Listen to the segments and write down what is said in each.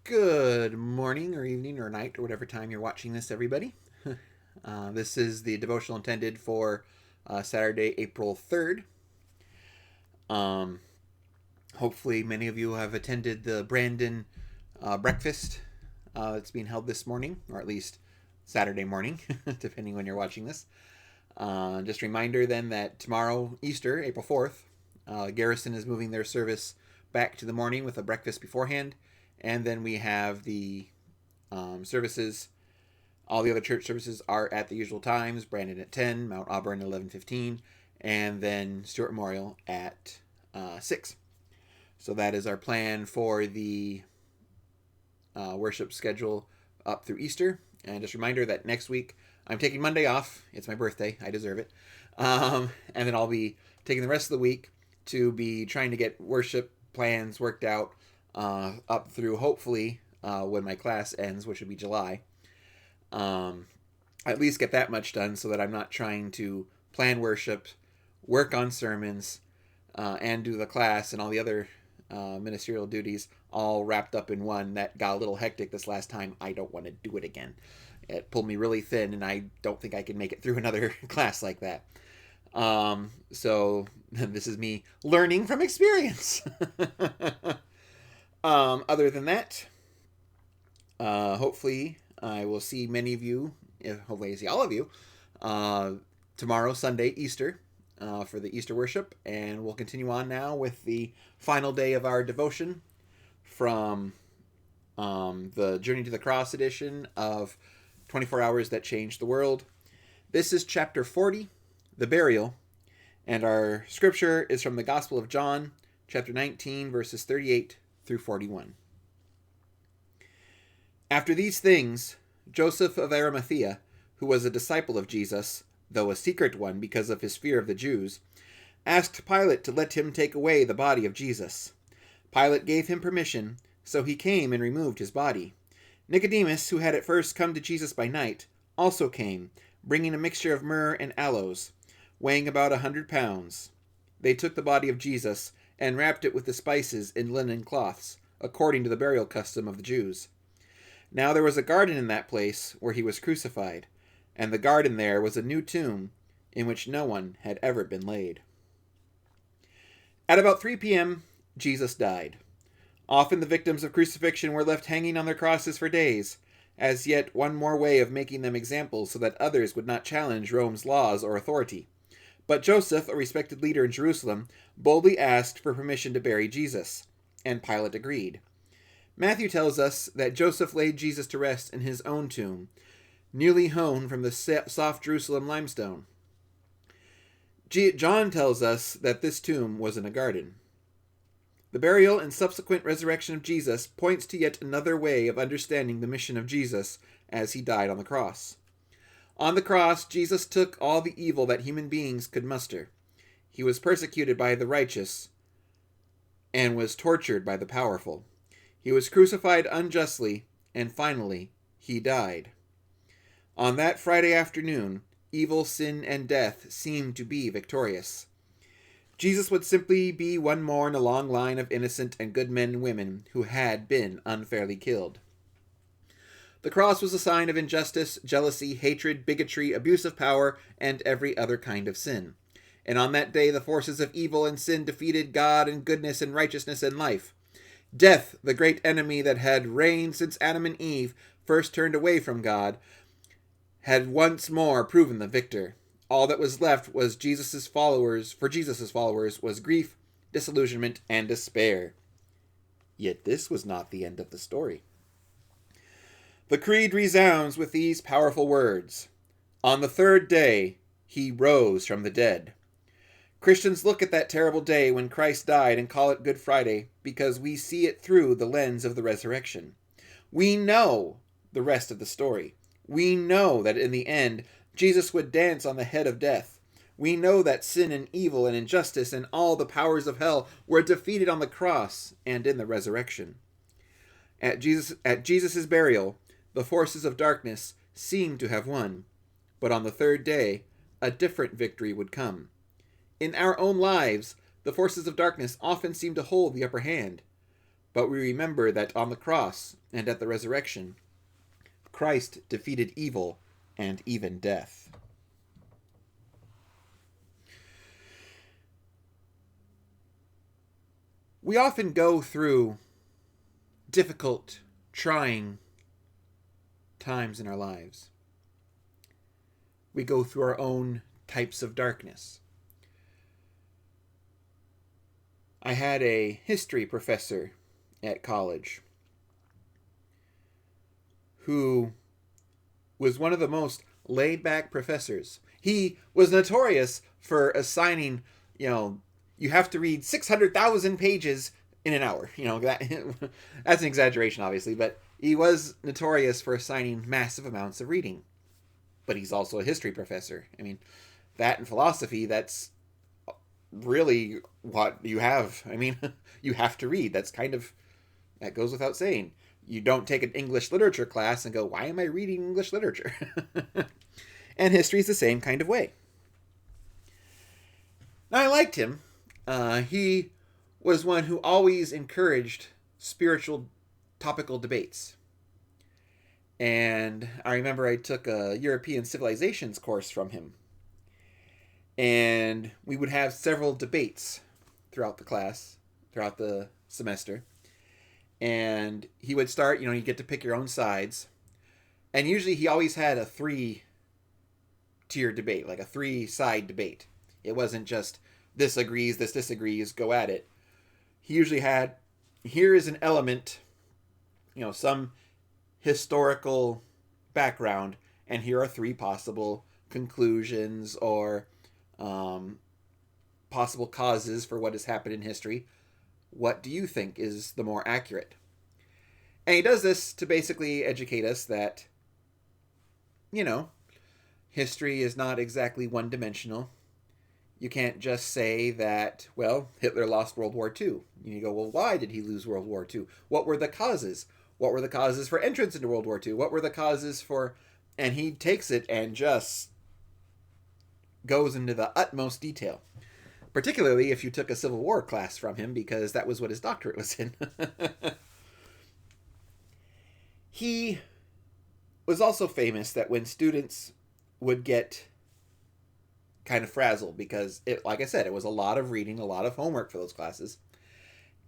Good morning or evening or night or whatever time you're watching this, everybody. This is the devotional intended for Saturday, April 3rd. Hopefully, many of you have attended the Brandon breakfast that's being held this morning, or at least Saturday morning, depending when you're watching this. Just a reminder then that tomorrow, Easter, April 4th, Garrison is moving their service back to the morning with a breakfast beforehand. And then we have the services. All the other church services are at the usual times. Brandon at 10, Mount Auburn at 11:15, and then Stuart Memorial at 6. So that is our plan for the worship schedule up through Easter. And just a reminder that next week I'm taking Monday off. It's my birthday. I deserve it. And then I'll be taking the rest of the week to be trying to get worship plans worked out up through hopefully when my class ends, which would be July. At least get that much done so that I'm not trying to plan worship, work on sermons, and do the class and all the other ministerial duties all wrapped up in one. That got a little hectic this last time. I don't want to do it again. It pulled me really thin, and I don't think I can make it through another class like that. So this is me learning from experience. Other than that, hopefully I will see many of you, hopefully I see all of you, tomorrow, Sunday, Easter, for the Easter worship. And we'll continue on now with the final day of our devotion from the Journey to the Cross edition of 24 Hours That Changed the World. This is chapter 40, The Burial, and our scripture is from the Gospel of John, chapter 19, verses 38 through 41. After these things, Joseph of Arimathea, who was a disciple of Jesus, though a secret one because of his fear of the Jews, asked Pilate to let him take away the body of Jesus. Pilate gave him permission, so he came and removed his body. Nicodemus, who had at first come to Jesus by night, also came, bringing a mixture of myrrh and aloes, weighing about 100 pounds. They took the body of Jesus and wrapped it with the spices in linen cloths, according to the burial custom of the Jews. Now there was a garden in that place where he was crucified, and the garden there was a new tomb in which no one had ever been laid. At about 3 p.m., Jesus died. Often the victims of crucifixion were left hanging on their crosses for days, as yet one more way of making them examples so that others would not challenge Rome's laws or authority. But Joseph, a respected leader in Jerusalem, boldly asked for permission to bury Jesus, and Pilate agreed. Matthew tells us that Joseph laid Jesus to rest in his own tomb, newly hewn from the soft Jerusalem limestone. John tells us that this tomb was in a garden. The burial and subsequent resurrection of Jesus points to yet another way of understanding the mission of Jesus as he died on the cross. On the cross, Jesus took all the evil that human beings could muster. He was persecuted by the righteous and was tortured by the powerful. He was crucified unjustly, and finally, he died. On that Friday afternoon, evil, sin, and death seemed to be victorious. Jesus would simply be one more in a long line of innocent and good men and women who had been unfairly killed. The cross was a sign of injustice, jealousy, hatred, bigotry, abuse of power, and every other kind of sin. And on that day, the forces of evil and sin defeated God and goodness and righteousness and life. Death, the great enemy that had reigned since Adam and Eve first turned away from God, had once more proven the victor. All that was left was Jesus' followers was grief, disillusionment, and despair. Yet this was not the end of the story. The creed resounds with these powerful words: on the third day, he rose from the dead. Christians look at that terrible day when Christ died and call it Good Friday because we see it through the lens of the resurrection. We know the rest of the story. We know that in the end, Jesus would dance on the head of death. We know that sin and evil and injustice and all the powers of hell were defeated on the cross and in the resurrection. At Jesus' burial, the forces of darkness seemed to have won, but on the third day, a different victory would come. In our own lives, the forces of darkness often seem to hold the upper hand, but we remember that on the cross and at the resurrection, Christ defeated evil and even death. We often go through difficult, trying times in our lives. We go through our own types of darkness. I had a history professor at college who was one of the most laid-back professors. He was notorious for assigning, you have to read 600,000 pages in an hour. That's an exaggeration, obviously, but he was notorious for assigning massive amounts of reading. But he's also a history professor. I mean, that and philosophy, that's really what you have. I mean, you have to read. That goes without saying. You don't take an English literature class and go, why am I reading English literature? And history is the same kind of way. Now, I liked him. He was one who always encouraged spiritual topical debates. And I remember I took a European civilizations course from him. And we would have several debates throughout the semester. And he would start, you get to pick your own sides. And usually he always had a 3-tier debate, like a 3-side debate. It wasn't just this agrees, this disagrees, go at it. He usually had, here is an element, some historical background, and here are 3 possible conclusions or possible causes for what has happened in history. What do you think is the more accurate? And he does this to basically educate us that, history is not exactly one-dimensional. You can't just say that, well, Hitler lost World War II. You go, well, why did he lose World War II? What were the causes? What were the causes for entrance into World War II? What were the causes for... And he takes it and just goes into the utmost detail. Particularly if you took a Civil War class from him, because that was what his doctorate was in. He was also famous that when students would get kind of frazzled, because like I said, it was a lot of reading, a lot of homework for those classes.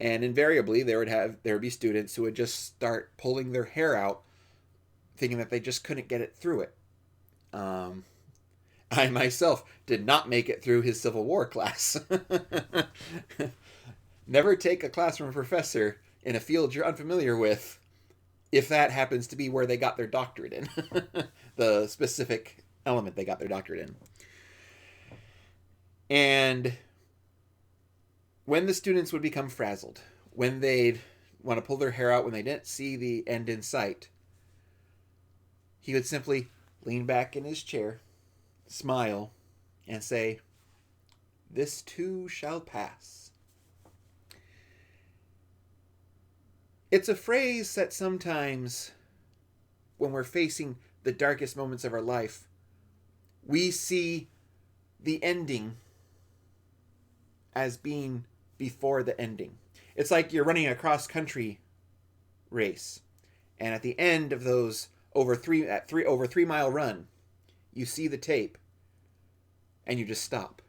And invariably there would be students who would just start pulling their hair out, thinking that they just couldn't get it through it. I myself did not make it through his Civil War class. Never take a class from a professor in a field you're unfamiliar with, if that happens to be where they got their doctorate in. The specific element they got their doctorate in. And when the students would become frazzled, when they'd want to pull their hair out, when they didn't see the end in sight, he would simply lean back in his chair, smile, and say, "This too shall pass." It's a phrase that sometimes, when we're facing the darkest moments of our life, we see the ending as being before the ending. It's like you're running a cross-country race, and at the end of those over 3-mile run, you see the tape, and you just stop.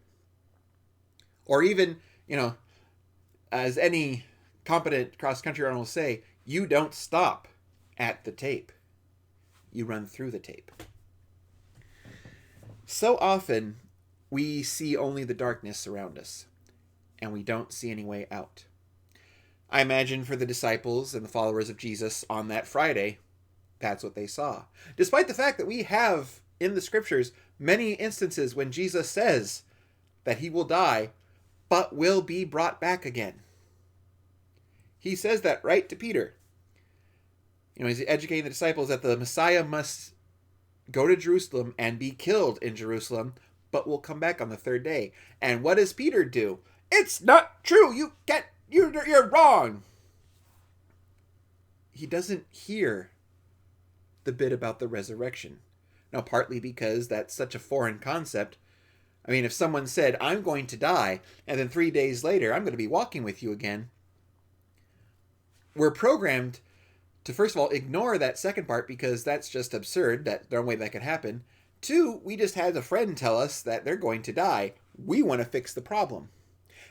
Or even, as any competent cross-country runner will say, you don't stop at the tape. You run through the tape. So often, we see only the darkness around us, and we don't see any way out. I imagine for the disciples and the followers of Jesus on that Friday, that's what they saw. Despite the fact that we have in the scriptures many instances when Jesus says that he will die, but will be brought back again. He says that right to Peter. He's educating the disciples that the Messiah must go to Jerusalem and be killed in Jerusalem, but will come back on the 3rd day. And what does Peter do? It's not true. You're wrong. He doesn't hear the bit about the resurrection. Now, partly because that's such a foreign concept. I mean, if someone said, I'm going to die, and then 3 days later, I'm going to be walking with you again, we're programmed to, first of all, ignore that second part because that's just absurd. That no way that could happen. Two, we just had a friend tell us that they're going to die. We want to fix the problem.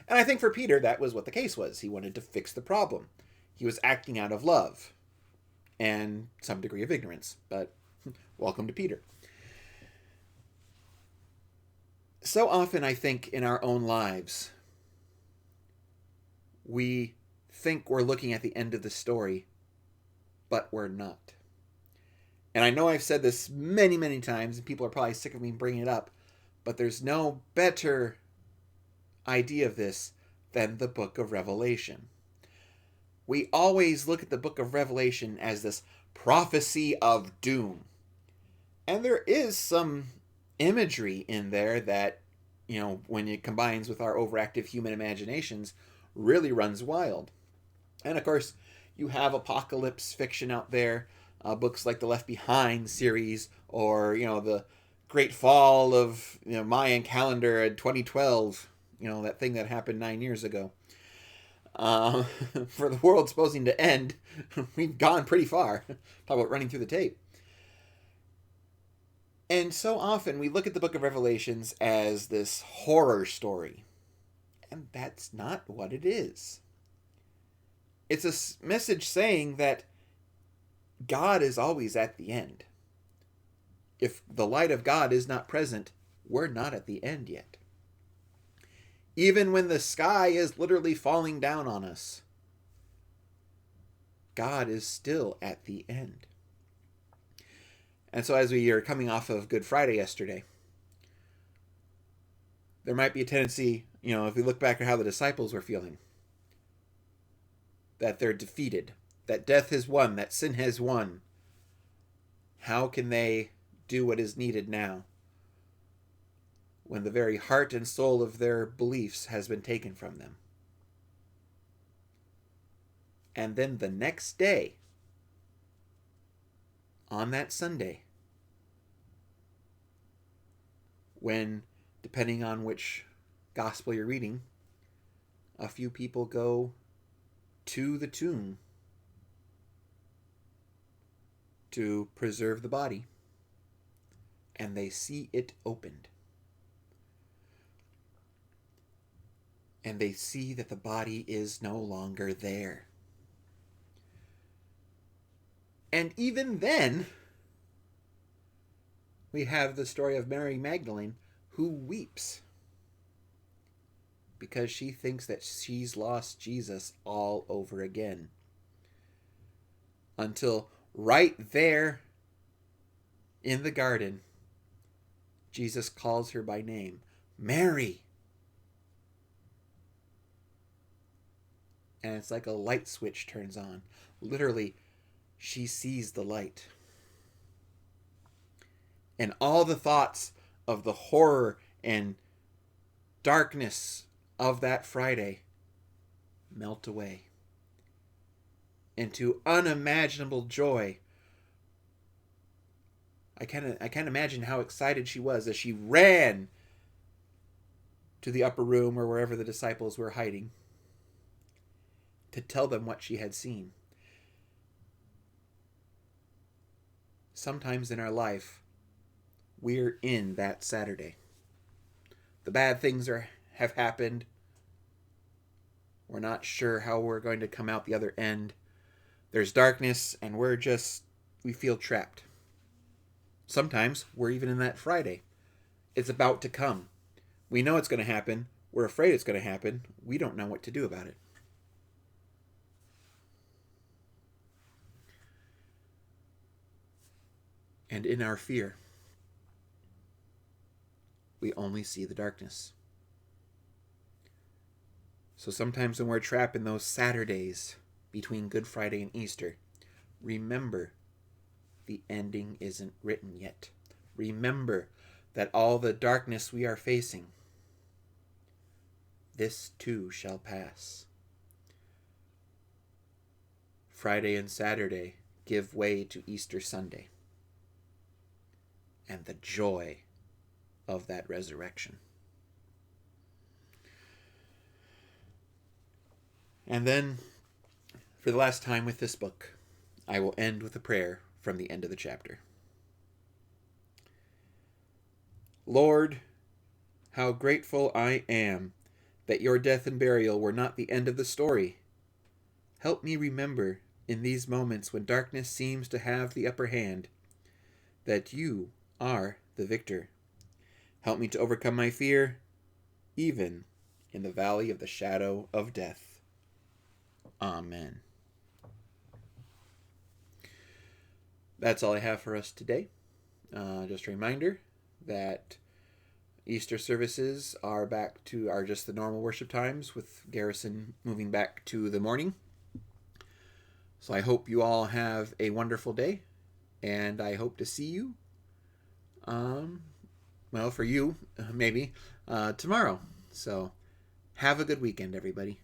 And I think for Peter, that was what the case was. He wanted to fix the problem. He was acting out of love and some degree of ignorance. But welcome to Peter. So often, I think, in our own lives, we think we're looking at the end of the story, but we're not. And I know I've said this many, many times, and people are probably sick of me bringing it up, but there's no better idea of this than the book of Revelation. We always look at the book of Revelation as this prophecy of doom. And there is some imagery in there that, when it combines with our overactive human imaginations, really runs wild. And of course, you have apocalypse fiction out there, books like the Left Behind series, or, the Great Fall of Mayan calendar in 2012, that thing that happened 9 years ago. For the world supposing to end, we've gone pretty far. Talk about running through the tape. And so often we look at the book of Revelations as this horror story. And that's not what it is. It's a message saying that God is always at the end. If the light of God is not present, we're not at the end yet. Even when the sky is literally falling down on us, God is still at the end. And so as we are coming off of Good Friday yesterday, there might be a tendency, if we look back at how the disciples were feeling, that they're defeated, that death has won, that sin has won. How can they do what is needed now when the very heart and soul of their beliefs has been taken from them? And then the next day, on that Sunday, when, depending on which gospel you're reading, a few people go to the tomb to preserve the body, and they see it opened. And they see that the body is no longer there. And even then, we have the story of Mary Magdalene, who weeps because she thinks that she's lost Jesus all over again. Until right there in the garden, Jesus calls her by name, Mary. And it's like a light switch turns on. Literally, she sees the light. And all the thoughts of the horror and darkness of that Friday melt away into unimaginable joy. I can't imagine how excited she was as she ran to the upper room or wherever the disciples were hiding to tell them what she had seen. Sometimes in our life, we're in that Saturday. The bad things have happened. We're not sure how we're going to come out the other end. There's darkness, and we feel trapped. Sometimes we're even in that Friday. It's about to come. We know it's going to happen. We're afraid it's going to happen. We don't know what to do about it. And in our fear, we only see the darkness. So sometimes when we're trapped in those Saturdays between Good Friday and Easter, remember the ending isn't written yet. Remember that all the darkness we are facing, this too shall pass. Friday and Saturday give way to Easter Sunday and the joy of that resurrection. And then For the last time with this book, I will end with a prayer from the end of the chapter. Lord, how grateful I am that your death and burial were not the end of the story. Help me remember in these moments when darkness seems to have the upper hand that you are the victor. Help me to overcome my fear, even in the valley of the shadow of death. Amen. That's all I have for us today. Just a reminder that Easter services are just the normal worship times, with Garrison moving back to the morning. So I hope you all have a wonderful day, and I hope to see you, for you, maybe, tomorrow. So have a good weekend, everybody.